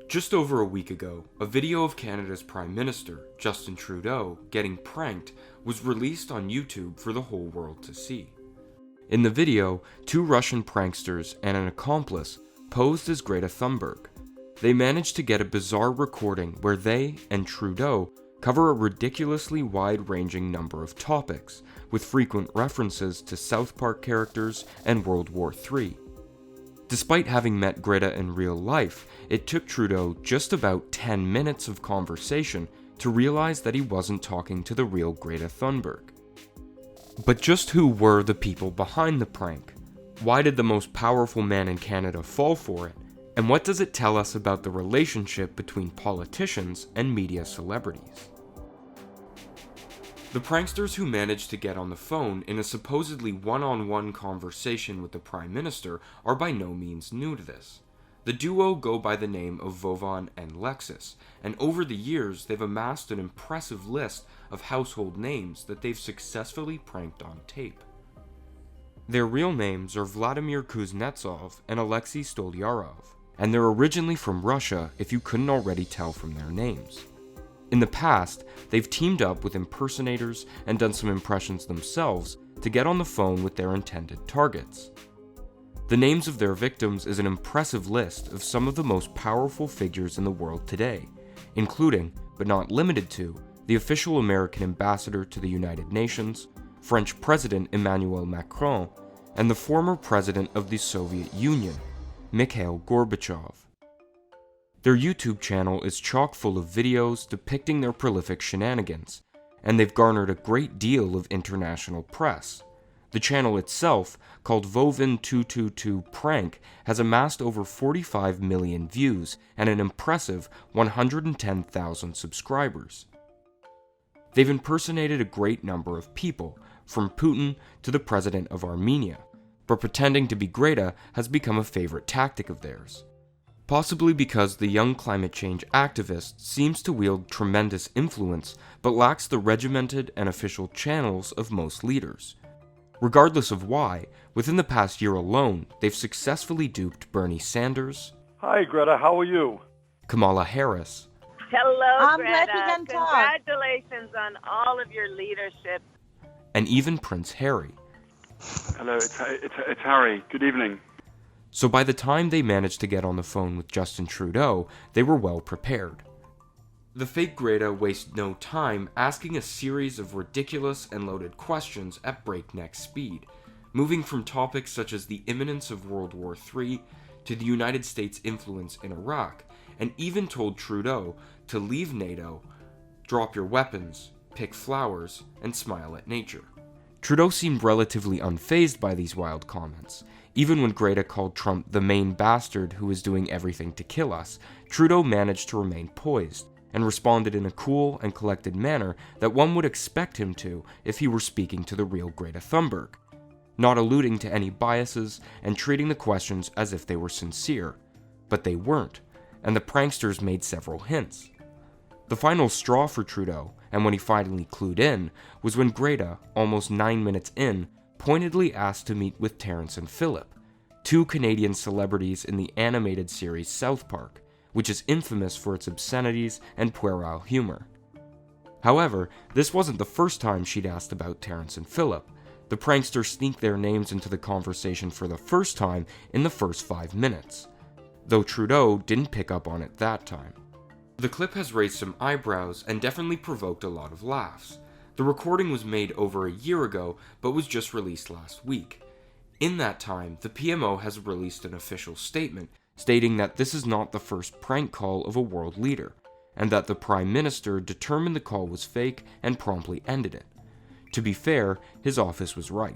Just over a week ago, a video of Canada's Prime Minister, Justin Trudeau, getting pranked was released on YouTube for the whole world to see. In the video, two Russian pranksters and an accomplice posed as Greta Thunberg. They managed to get a bizarre recording where they and Trudeau cover a ridiculously wide-ranging number of topics, with frequent references to South Park characters and World War III. Despite having met Greta in real life, it took Trudeau just about 10 minutes of conversation to realize that he wasn't talking to the real Greta Thunberg. But just who were the people behind the prank? Why did the most powerful man in Canada fall for it? And what does it tell us about the relationship between politicians and media celebrities? The pranksters who managed to get on the phone in a supposedly one-on-one conversation with the Prime Minister are by no means new to this. The duo go by the name of Vovon and Lexus, and over the years they've amassed an impressive list of household names that they've successfully pranked on tape. Their real names are Vladimir Kuznetsov and Alexei Stolyarov, and they're originally from Russia if you couldn't already tell from their names. In the past, they've teamed up with impersonators and done some impressions themselves to get on the phone with their intended targets. The names of their victims is an impressive list of some of the most powerful figures in the world today, including, but not limited to, the official American ambassador to the United Nations, French President Emmanuel Macron, and the former president of the Soviet Union, Mikhail Gorbachev. Their YouTube channel is chock full of videos depicting their prolific shenanigans, and they've garnered a great deal of international press. The channel itself, called Vovin222 Prank, has amassed over 45 million views and an impressive 110,000 subscribers. They've impersonated a great number of people, from Putin to the president of Armenia, but pretending to be Greta has become a favorite tactic of theirs. Possibly because the young climate change activist seems to wield tremendous influence but lacks the regimented and official channels of most leaders. Regardless of why, within the past year alone, they've successfully duped Bernie Sanders. Hi, Greta. How are you? Kamala Harris. Hello, I'm Greta. glad we can talk. Congratulations on all of your leadership. And even Prince Harry. Hello, it's Harry. Good evening. So by the time they managed to get on the phone with Justin Trudeau, they were well prepared. The fake Greta wasted no time asking a series of ridiculous and loaded questions at breakneck speed, moving from topics such as the imminence of World War III to the United States' influence in Iraq, and even told Trudeau to leave NATO, drop your weapons, pick flowers, and smile at nature. Trudeau seemed relatively unfazed by these wild comments. Even when Greta called Trump the main bastard who was doing everything to kill us, Trudeau managed to remain poised, and responded in a cool and collected manner that one would expect him to if he were speaking to the real Greta Thunberg, not alluding to any biases and treating the questions as if they were sincere. But they weren't, and the pranksters made several hints. The final straw for Trudeau, and when he finally clued in, was when Greta, almost 9 minutes in, pointedly asked to meet with Terrence and Phillip, two Canadian celebrities in the animated series South Park, which is infamous for its obscenities and puerile humor. However, this wasn't the first time she'd asked about Terrence and Phillip. The pranksters sneaked their names into the conversation for the first time in the first 5 minutes, though Trudeau didn't pick up on it that time. The clip has raised some eyebrows and definitely provoked a lot of laughs. The recording was made over a year ago, but was just released last week. In that time, the PMO has released an official statement stating that this is not the first prank call of a world leader, and that the Prime Minister determined the call was fake and promptly ended it. To be fair, his office was right.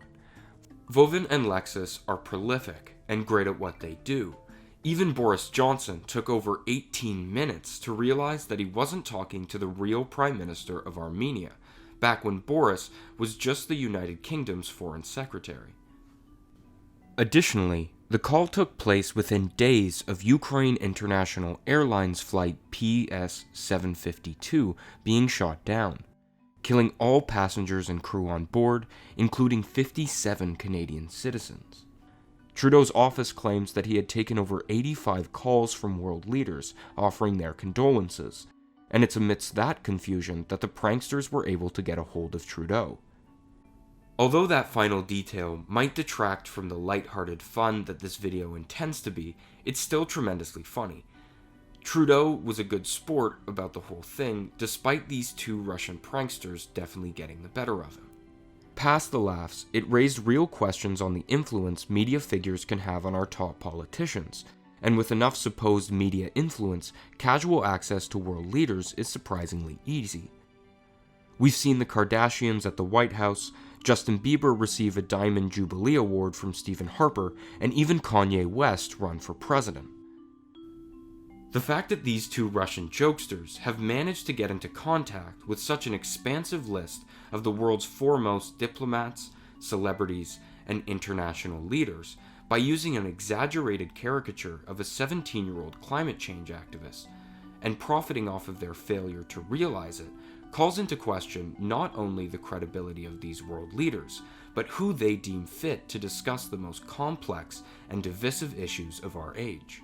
Vovin and Lexus are prolific and great at what they do. Even Boris Johnson took over 18 minutes to realize that he wasn't talking to the real Prime Minister of Armenia, back when Boris was just the United Kingdom's foreign secretary. Additionally, the call took place within days of Ukraine International Airlines flight PS-752 being shot down, killing all passengers and crew on board, including 57 Canadian citizens. Trudeau's office claims that he had taken over 85 calls from world leaders offering their condolences, and it's amidst that confusion that the pranksters were able to get a hold of Trudeau. Although that final detail might detract from the lighthearted fun that this video intends to be, it's still tremendously funny. Trudeau was a good sport about the whole thing, despite these two Russian pranksters definitely getting the better of him. Past the laughs, it raised real questions on the influence media figures can have on our top politicians, and with enough supposed media influence, casual access to world leaders is surprisingly easy. We've seen the Kardashians at the White House, Justin Bieber receive a Diamond Jubilee Award from Stephen Harper, and even Kanye West run for president. The fact that these two Russian jokesters have managed to get into contact with such an expansive list of the world's foremost diplomats, celebrities, and international leaders by using an exaggerated caricature of a 17-year-old climate change activist, and profiting off of their failure to realize it, calls into question not only the credibility of these world leaders, but who they deem fit to discuss the most complex and divisive issues of our age.